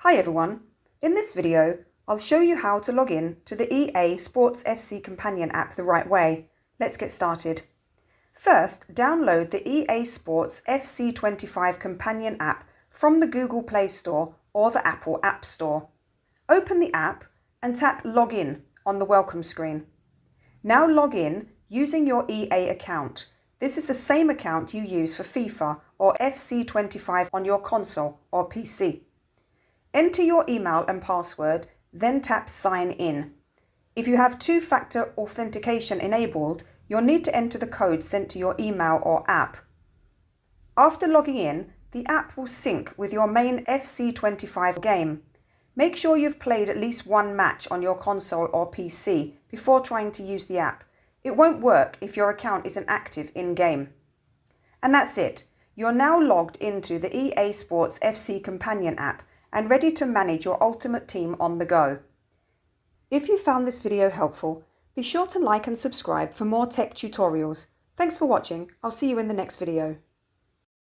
Hi everyone, in this video I'll show you how to log in to the EA Sports FC Companion app the right way. Let's get started. First, download the EA Sports FC25 Companion app from the Google Play Store or the Apple App Store. Open the app and tap Login on the welcome screen. Now log in using your EA account. This is the same account you use for FIFA or FC25 on your console or PC. Enter your email and password, then tap Sign In. If you have two-factor authentication enabled, you'll need to enter the code sent to your email or app. After logging in, the app will sync with your main FC25 game. Make sure you've played at least one match on your console or PC before trying to use the app. It won't work if your account isn't active in-game. And that's it. You're now logged into the EA Sports FC Companion app and ready to manage your ultimate team on the go. If you found this video helpful, be sure to like and subscribe for more tech tutorials. Thanks for watching. I'll see you in the next video.